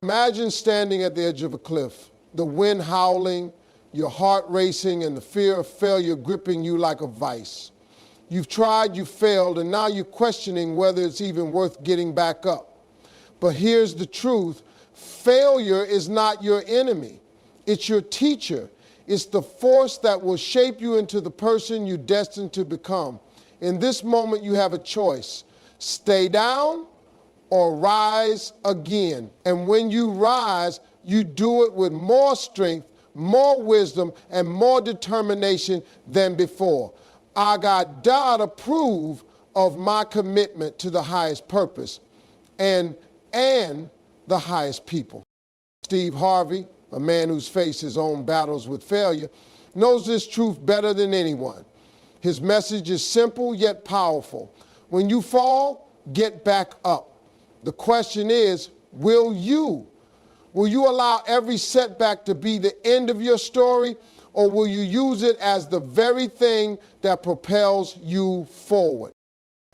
Imagine standing at the edge of a cliff, the wind howling, your heart racing, and the fear of failure gripping you like a vice. You've tried, you failed, and now you're questioning whether it's even worth getting back up. But here's the truth. Failure is not your enemy. It's your teacher. It's the force that will shape you into the person you're destined to become. In this moment, you have a choice. Stay down or rise again. And when you rise, you do it with more strength, more wisdom, and more determination than before. I got God approve of my commitment to the highest purpose and the highest people. Steve Harvey, a man who's faced his own battles with failure, knows this truth better than anyone. His message is simple yet powerful. When you fall, get back up. The question is, will you? Will you allow every setback to be the end of your story, or will you use it as the very thing that propels you forward?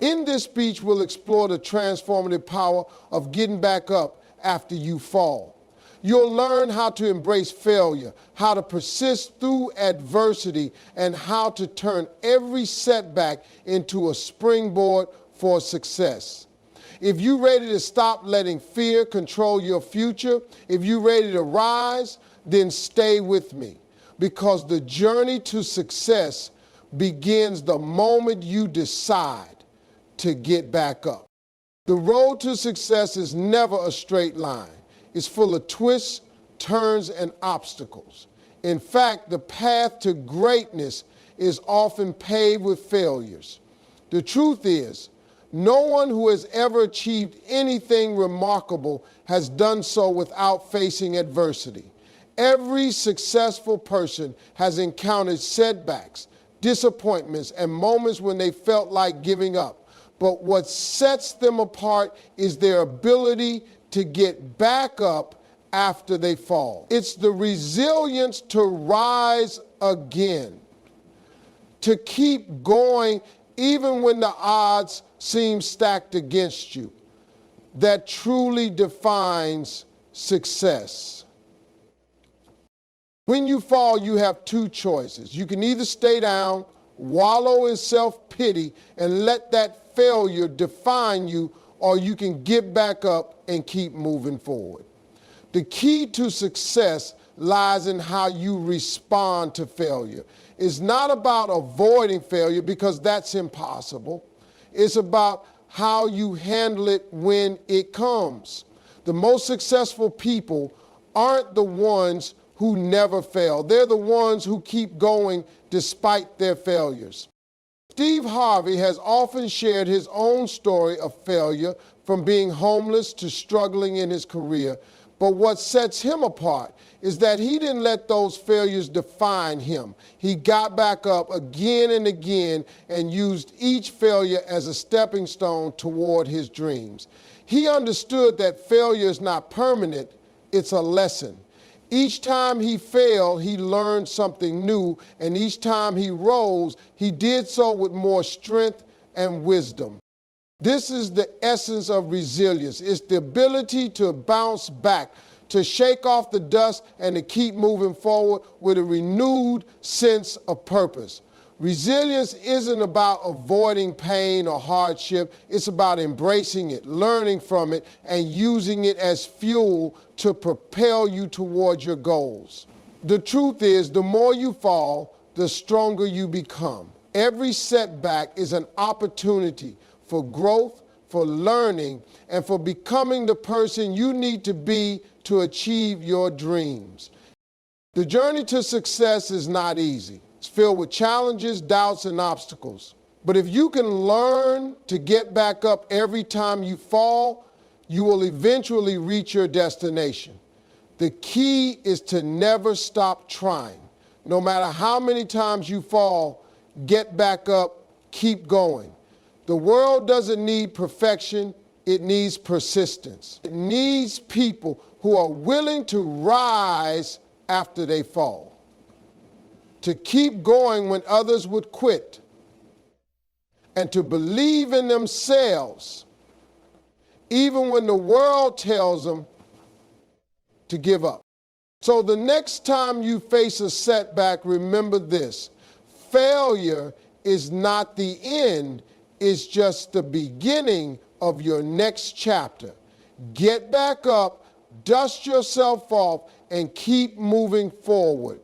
In this speech, we'll explore the transformative power of getting back up after you fall. You'll learn how to embrace failure, how to persist through adversity, and how to turn every setback into a springboard for success. If you're ready to stop letting fear control your future, if you're ready to rise, then stay with me, because the journey to success begins the moment you decide to get back up. The road to success is never a straight line. It's full of twists, turns, and obstacles. In fact, the path to greatness is often paved with failures. The truth is, no one who has ever achieved anything remarkable has done so without facing adversity. Every successful person has encountered setbacks, disappointments, and moments when they felt like giving up. But what sets them apart is their ability to get back up after they fall. It's the resilience to rise again, to keep going even when the odds seem stacked against you, that truly defines success. When you fall, you have two choices. You can either stay down, wallow in self-pity, and let that failure define you, or you can get back up and keep moving forward. The key to success lies in how you respond to failure. It's not about avoiding failure, because that's impossible. It's about how you handle it when it comes. The most successful people aren't the ones who never fail. They're the ones who keep going despite their failures. Steve Harvey has often shared his own story of failure, from being homeless to struggling in his career. But what sets him apart is that he didn't let those failures define him. He got back up again and again and used each failure as a stepping stone toward his dreams. He understood that failure is not permanent, it's a lesson. Each time he failed, he learned something new, and each time he rose, he did so with more strength and wisdom. This is the essence of resilience. It's the ability to bounce back, to shake off the dust, and to keep moving forward with a renewed sense of purpose. Resilience isn't about avoiding pain or hardship. It's about embracing it, learning from it, and using it as fuel to propel you towards your goals. The truth is, the more you fall, the stronger you become. Every setback is an opportunity for growth, for learning, and for becoming the person you need to be to achieve your dreams. The journey to success is not easy. It's filled with challenges, doubts, and obstacles. But if you can learn to get back up every time you fall, you will eventually reach your destination. The key is to never stop trying. No matter how many times you fall, get back up, keep going. The world doesn't need perfection, it needs persistence. It needs people who are willing to rise after they fall, to keep going when others would quit, and to believe in themselves even when the world tells them to give up. So the next time you face a setback, remember this: failure is not the end, it's just the beginning of your next chapter. Get back up, dust yourself off, and keep moving forward.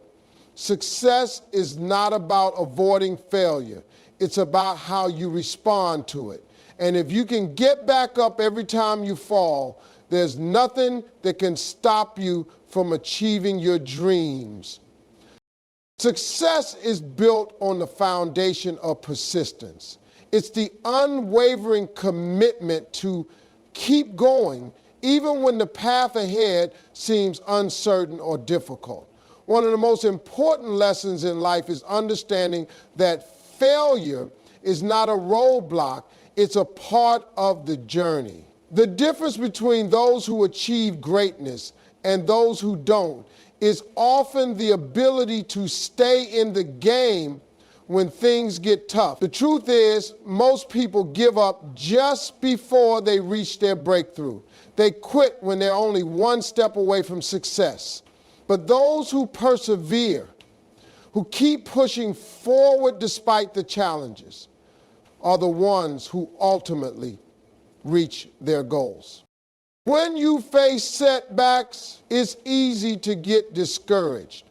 Success is not about avoiding failure. It's about how you respond to it. And if you can get back up every time you fall, there's nothing that can stop you from achieving your dreams. Success is built on the foundation of persistence. It's the unwavering commitment to keep going even when the path ahead seems uncertain or difficult. One of the most important lessons in life is understanding that failure is not a roadblock, it's a part of the journey. The difference between those who achieve greatness and those who don't is often the ability to stay in the game when things get tough. The truth is, most people give up just before they reach their breakthrough. They quit when they're only one step away from success. But those who persevere, who keep pushing forward despite the challenges, are the ones who ultimately reach their goals. When you face setbacks, it's easy to get discouraged.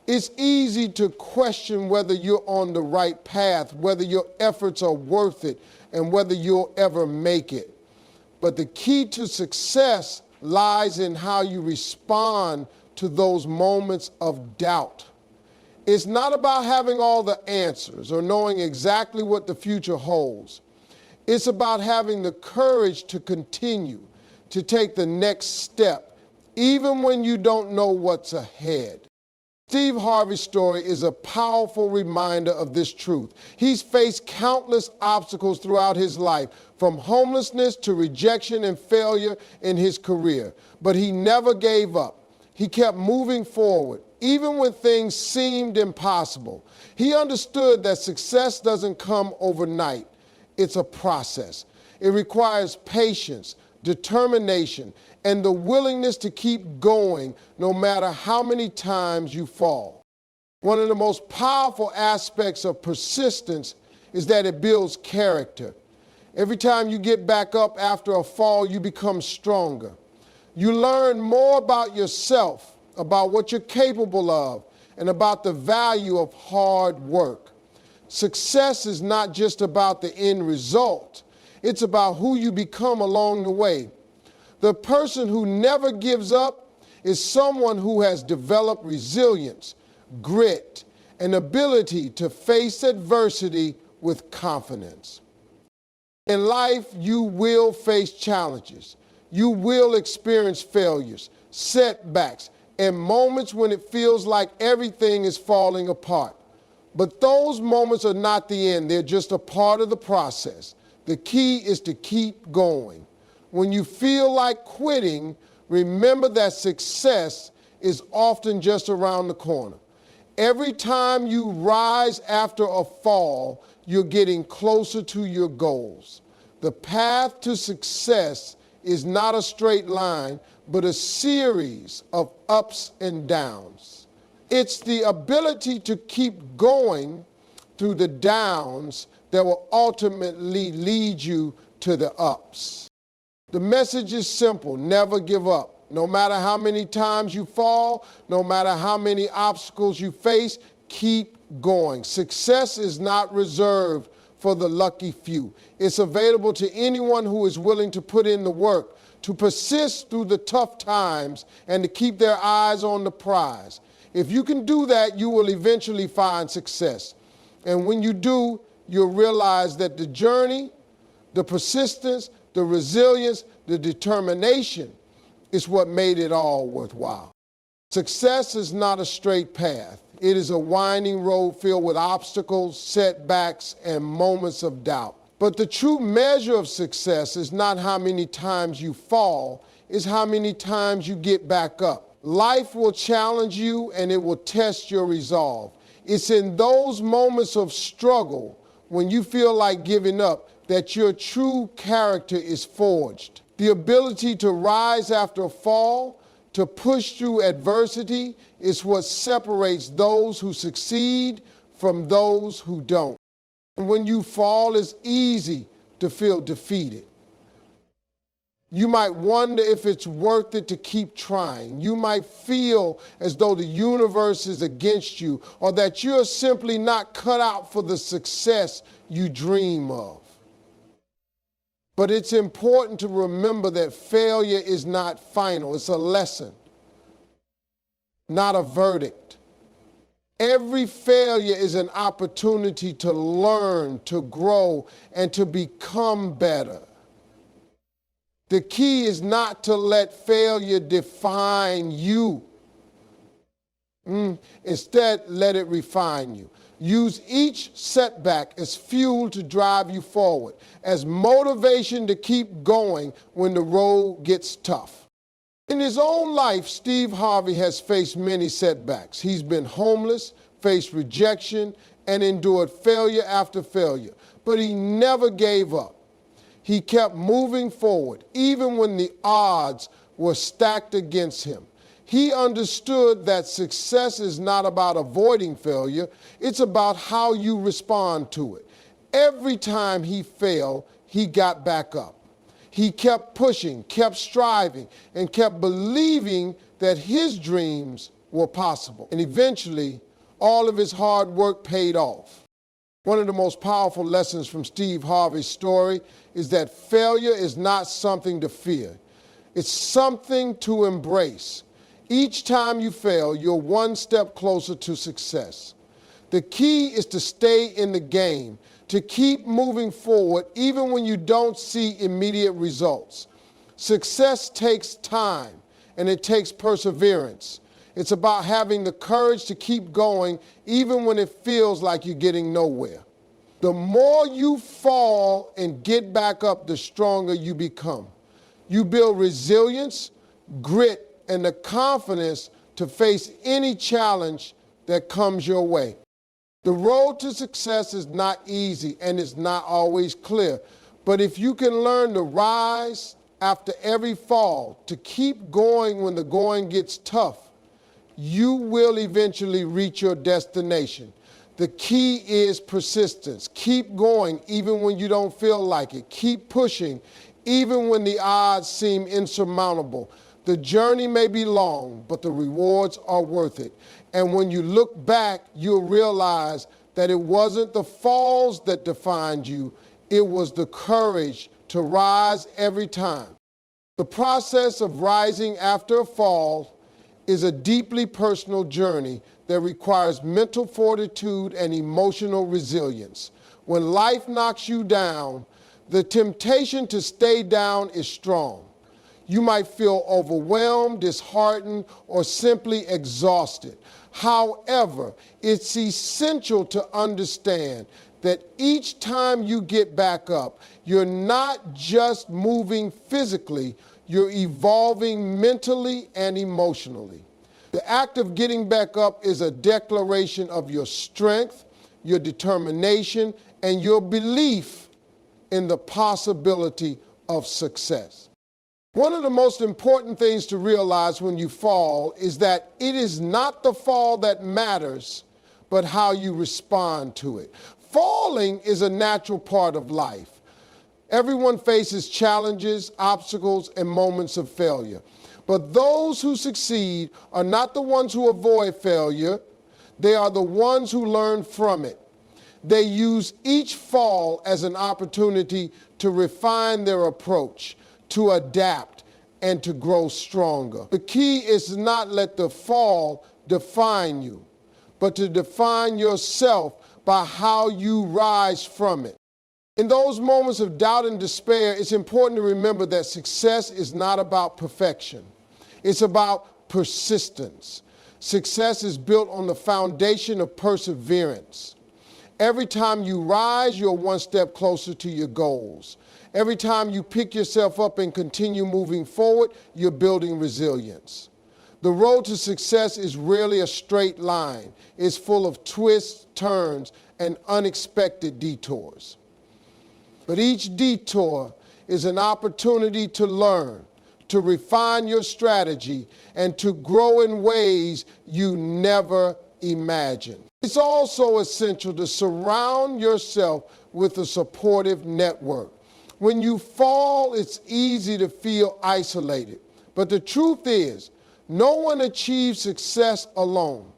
It's easy to question whether you're on the right path, whether your efforts are worth it, and whether you'll ever make it. But the key to success lies in how you respond to those moments of doubt. It's not about having all the answers or knowing exactly what the future holds. It's about having the courage to continue, to take the next step, even when you don't know what's ahead. Steve Harvey's story is a powerful reminder of this truth. He's faced countless obstacles throughout his life, from homelessness to rejection and failure in his career. But he never gave up. He kept moving forward, even when things seemed impossible. He understood that success doesn't come overnight. It's a process. It requires patience, determination, and the willingness to keep going no matter how many times you fall. One of the most powerful aspects of persistence is that it builds character. Every time you get back up after a fall, you become stronger. You learn more about yourself, about what you're capable of, and about the value of hard work. Success is not just about the end result. It's about who you become along the way. The person who never gives up is someone who has developed resilience, grit, and ability to face adversity with confidence. In life, you will face challenges. You will experience failures, setbacks, and moments when it feels like everything is falling apart. But those moments are not the end. They're just a part of the process. The key is to keep going. When you feel like quitting, remember that success is often just around the corner. Every time you rise after a fall, you're getting closer to your goals. The path to success is not a straight line, but a series of ups and downs. It's the ability to keep going through the downs that will ultimately lead you to the ups. The message is simple: never give up. No matter how many times you fall, no matter how many obstacles you face, keep going. Success is not reserved for the lucky few. It's available to anyone who is willing to put in the work, to persist through the tough times, and to keep their eyes on the prize. If you can do that, you will eventually find success. And when you do, you'll realize that the journey, the persistence, the resilience, the determination is what made it all worthwhile. Success is not a straight path. It is a winding road filled with obstacles, setbacks, and moments of doubt. But the true measure of success is not how many times you fall, it's how many times you get back up. Life will challenge you and it will test your resolve. It's in those moments of struggle, when you feel like giving up, that your true character is forged. The ability to rise after a fall, to push through adversity is what separates those who succeed from those who don't. And when you fall, it's easy to feel defeated. You might wonder if it's worth it to keep trying. You might feel as though the universe is against you, or that you're simply not cut out for the success you dream of. But it's important to remember that failure is not final. It's a lesson, not a verdict. Every failure is an opportunity to learn, to grow, and to become better. The key is not to let failure define you. Instead, let it refine you. Use each setback as fuel to drive you forward, as motivation to keep going when the road gets tough. In his own life, Steve Harvey has faced many setbacks. He's been homeless, faced rejection, and endured failure after failure. But he never gave up. He kept moving forward, even when the odds were stacked against him. He understood that success is not about avoiding failure, it's about how you respond to it. Every time he failed, he got back up. He kept pushing, kept striving, and kept believing that his dreams were possible. And eventually, all of his hard work paid off. One of the most powerful lessons from Steve Harvey's story is that failure is not something to fear. It's something to embrace. Each time you fail, you're one step closer to success. The key is to stay in the game, to keep moving forward even when you don't see immediate results. Success takes time, and it takes perseverance. It's about having the courage to keep going even when it feels like you're getting nowhere. The more you fall and get back up, the stronger you become. You build resilience, grit, and the confidence to face any challenge that comes your way. The road to success is not easy and it's not always clear, but if you can learn to rise after every fall, to keep going when the going gets tough, you will eventually reach your destination. The key is persistence. Keep going even when you don't feel like it. Keep pushing even when the odds seem insurmountable. The journey may be long, but the rewards are worth it. And when you look back, you'll realize that it wasn't the falls that defined you, it was the courage to rise every time. The process of rising after a fall is a deeply personal journey that requires mental fortitude and emotional resilience. When life knocks you down, the temptation to stay down is strong. You might feel overwhelmed, disheartened, or simply exhausted. However, it's essential to understand that each time you get back up, you're not just moving physically, you're evolving mentally and emotionally. The act of getting back up is a declaration of your strength, your determination, and your belief in the possibility of success. One of the most important things to realize when you fall is that it is not the fall that matters, but how you respond to it. Falling is a natural part of life. Everyone faces challenges, obstacles, and moments of failure. But those who succeed are not the ones who avoid failure. They are the ones who learn from it. They use each fall as an opportunity to refine their approach, to adapt, and to grow stronger. The key is to not let the fall define you, but to define yourself by how you rise from it. In those moments of doubt and despair, it's important to remember that success is not about perfection. It's about persistence. Success is built on the foundation of perseverance. Every time you rise, you're one step closer to your goals. Every time you pick yourself up and continue moving forward, you're building resilience. The road to success is rarely a straight line. It's full of twists, turns, and unexpected detours. But each detour is an opportunity to learn, to refine your strategy, and to grow in ways you never imagined. It's also essential to surround yourself with a supportive network. When you fall, it's easy to feel isolated. But the truth is, no one achieves success alone.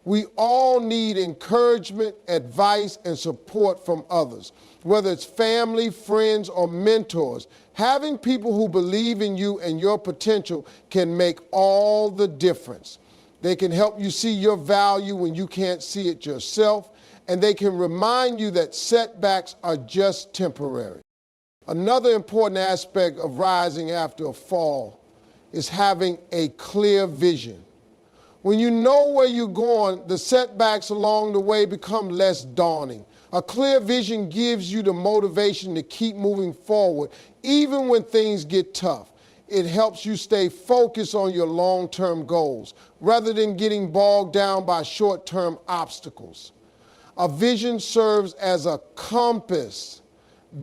We all need encouragement, advice, and support from others. Whether it's family, friends, or mentors, having people who believe in you and your potential can make all the difference. They can help you see your value when you can't see it yourself, and they can remind you that setbacks are just temporary. Another important aspect of rising after a fall is having a clear vision. When you know where you're going, the setbacks along the way become less daunting. A clear vision gives you the motivation to keep moving forward, even when things get tough. It helps you stay focused on your long-term goals, rather than getting bogged down by short-term obstacles. A vision serves as a compass,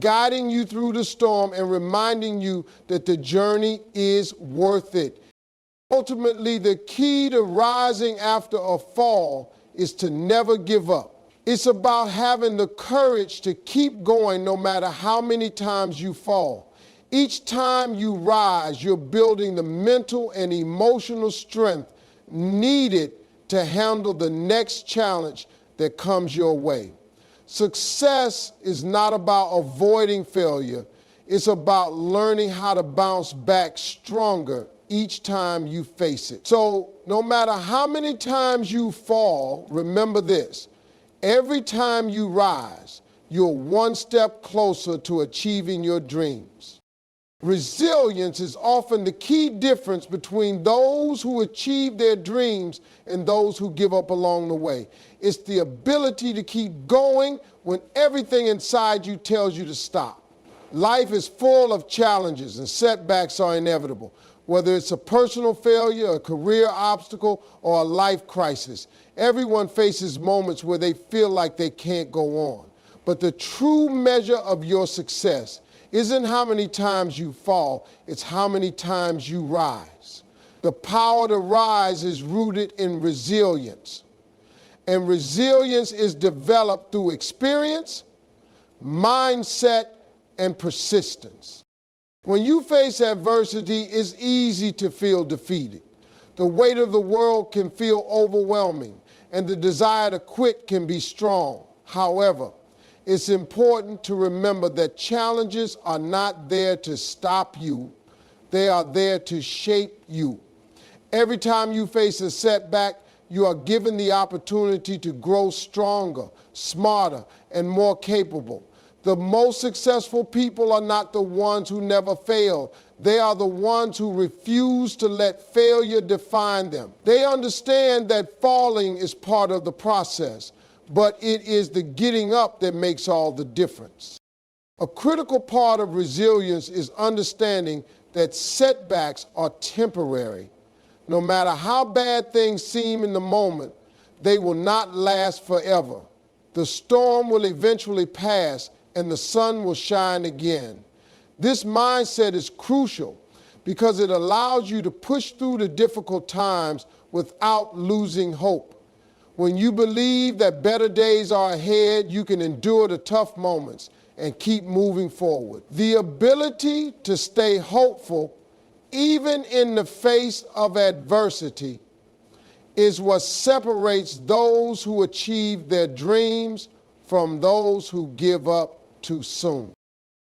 guiding you through the storm and reminding you that the journey is worth it. Ultimately, the key to rising after a fall is to never give up. It's about having the courage to keep going no matter how many times you fall. Each time you rise, you're building the mental and emotional strength needed to handle the next challenge that comes your way. Success is not about avoiding failure. It's about learning how to bounce back stronger each time you face it. So no matter how many times you fall, remember this: every time you rise, you're one step closer to achieving your dreams. Resilience is often the key difference between those who achieve their dreams and those who give up along the way. It's the ability to keep going when everything inside you tells you to stop. Life is full of challenges and setbacks are inevitable. Whether it's a personal failure, a career obstacle, or a life crisis, everyone faces moments where they feel like they can't go on. But the true measure of your success isn't how many times you fall, it's how many times you rise. The power to rise is rooted in resilience. And resilience is developed through experience, mindset, and persistence. When you face adversity, it's easy to feel defeated. The weight of the world can feel overwhelming, and the desire to quit can be strong. However, it's important to remember that challenges are not there to stop you. They are there to shape you. Every time you face a setback, you are given the opportunity to grow stronger, smarter, and more capable. The most successful people are not the ones who never fail. They are the ones who refuse to let failure define them. They understand that falling is part of the process, but it is the getting up that makes all the difference. A critical part of resilience is understanding that setbacks are temporary. No matter how bad things seem in the moment, they will not last forever. The storm will eventually pass and the sun will shine again. This mindset is crucial because it allows you to push through the difficult times without losing hope. When you believe that better days are ahead, you can endure the tough moments and keep moving forward. The ability to stay hopeful, even in the face of adversity, is what separates those who achieve their dreams from those who give up too soon.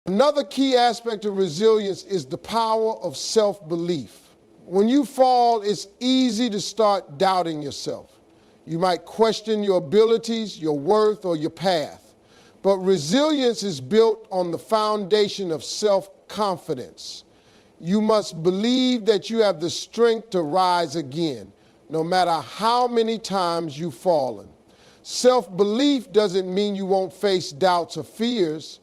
Another key aspect of resilience is the power of self-belief. When you fall, it's easy to start doubting yourself. You might question your abilities, your worth, or your path. But resilience is built on the foundation of self-confidence. You must believe that you have the strength to rise again, no matter how many times you've fallen. Self-belief doesn't mean you won't face doubts or fears.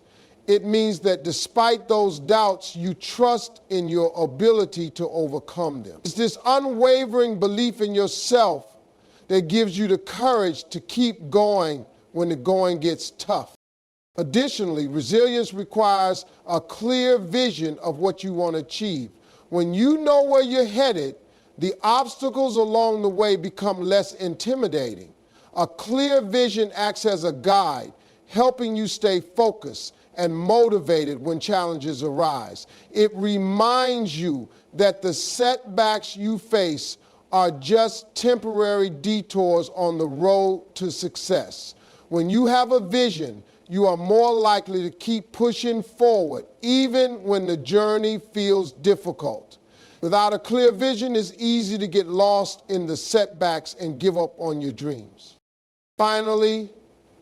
It means that despite those doubts, you trust in your ability to overcome them. It's this unwavering belief in yourself that gives you the courage to keep going when the going gets tough. Additionally, resilience requires a clear vision of what you want to achieve. When you know where you're headed, the obstacles along the way become less intimidating. A clear vision acts as a guide, helping you stay focused and motivated when challenges arise. It reminds you that the setbacks you face are just temporary detours on the road to success. When you have a vision, you are more likely to keep pushing forward, even when the journey feels difficult. Without a clear vision, it's easy to get lost in the setbacks and give up on your dreams. Finally,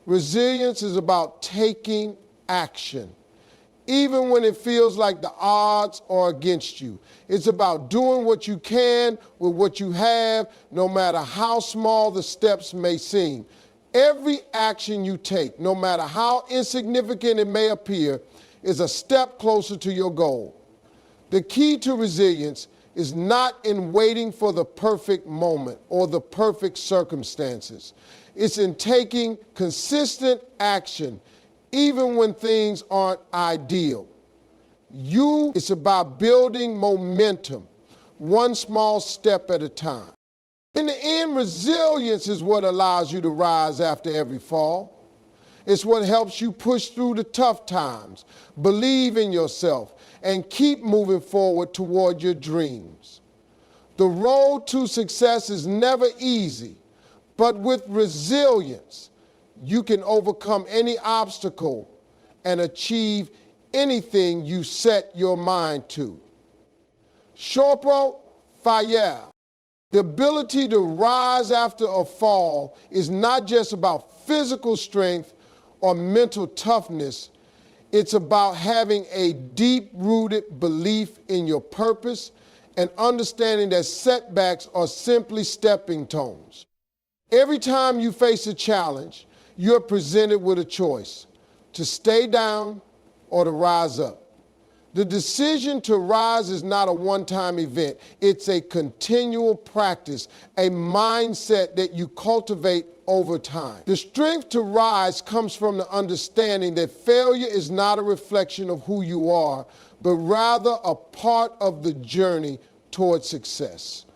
resilience is about taking action. Even when it feels like the odds are against you. It's about doing what you can with what you have, no matter how small the steps may seem. Every action you take, no matter how insignificant it may appear, is a step closer to your goal. The key to resilience is not in waiting for the perfect moment or the perfect circumstances. It's in taking consistent action, even when things aren't ideal. It's about building momentum, one small step at a time. In the end, resilience is what allows you to rise after every fall. It's what helps you push through the tough times, believe in yourself, and keep moving forward toward your dreams. The road to success is never easy, but with resilience, you can overcome any obstacle and achieve anything you set your mind to. Shorpo Fayel. The ability to rise after a fall is not just about physical strength or mental toughness. It's about having a deep-rooted belief in your purpose and understanding that setbacks are simply stepping stones. Every time you face a challenge, you're presented with a choice: to stay down or to rise up. The decision to rise is not a one-time event. It's a continual practice, a mindset that you cultivate over time. The strength to rise comes from the understanding that failure is not a reflection of who you are, but rather a part of the journey towards success.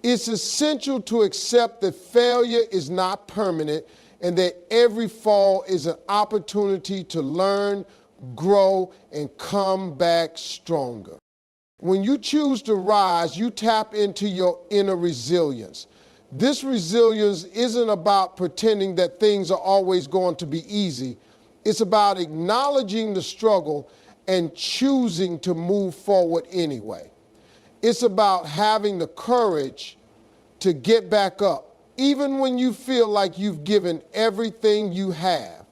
It's essential to accept that failure is not permanent and that every fall is an opportunity to learn, grow, and come back stronger. When you choose to rise, you tap into your inner resilience. This resilience isn't about pretending that things are always going to be easy. It's about acknowledging the struggle and choosing to move forward anyway. It's about having the courage to get back up, even when you feel like you've given everything you have.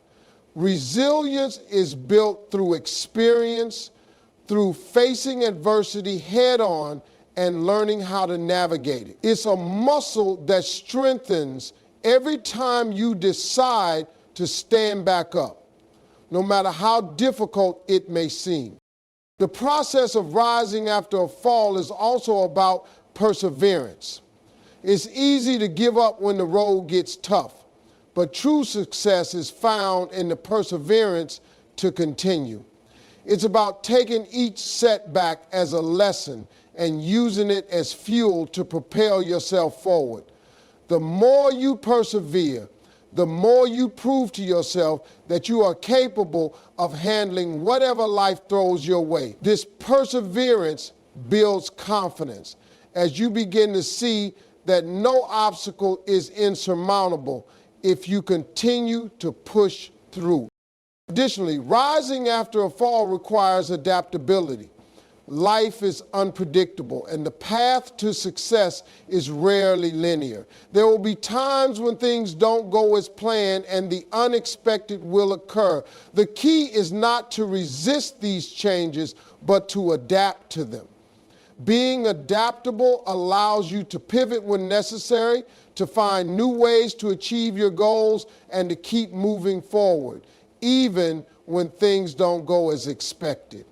Resilience is built through experience, through facing adversity head on and learning how to navigate it. It's a muscle that strengthens every time you decide to stand back up, no matter how difficult it may seem. The process of rising after a fall is also about perseverance. It's easy to give up when the road gets tough, but true success is found in the perseverance to continue. It's about taking each setback as a lesson and using it as fuel to propel yourself forward. The more you persevere, the more you prove to yourself that you are capable of handling whatever life throws your way. This perseverance builds confidence as you begin to see that no obstacle is insurmountable if you continue to push through. Additionally, rising after a fall requires adaptability. Life is unpredictable, and the path to success is rarely linear. There will be times when things don't go as planned and the unexpected will occur. The key is not to resist these changes, but to adapt to them. Being adaptable allows you to pivot when necessary, to find new ways to achieve your goals, and to keep moving forward, even when things don't go as expected.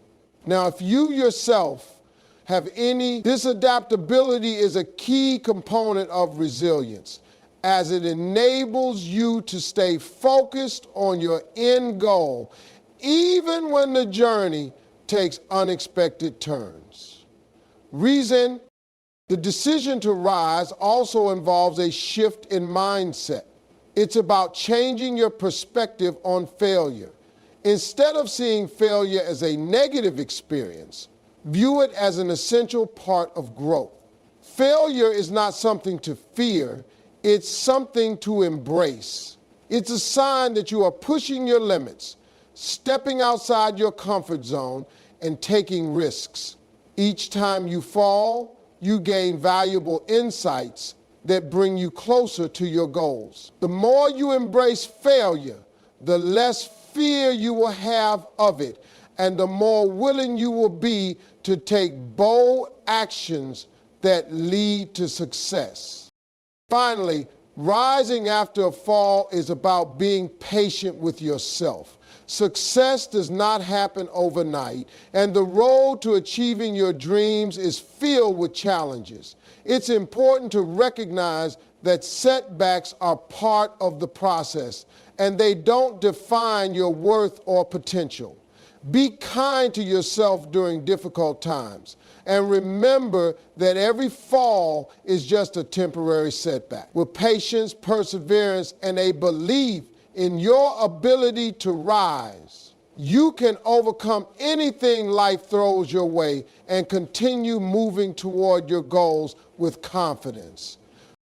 Now, if you yourself have this adaptability is a key component of resilience, as it enables you to stay focused on your end goal, even when the journey takes unexpected turns. Reason, the decision to rise also involves a shift in mindset. It's about changing your perspective on failure. Instead of seeing failure as a negative experience, view it as an essential part of growth. Failure is not something to fear, it's something to embrace. It's a sign that you are pushing your limits, stepping outside your comfort zone, and taking risks. Each time you fall, you gain valuable insights that bring you closer to your goals. The more you embrace failure, the less fear you will have of it, and the more willing you will be to take bold actions that lead to success. Finally, rising after a fall is about being patient with yourself. Success does not happen overnight, and the road to achieving your dreams is filled with challenges. It's important to recognize that setbacks are part of the process, and they don't define your worth or potential. Be kind to yourself during difficult times, and remember that every fall is just a temporary setback. With patience, perseverance, and a belief in your ability to rise, you can overcome anything life throws your way and continue moving toward your goals with confidence.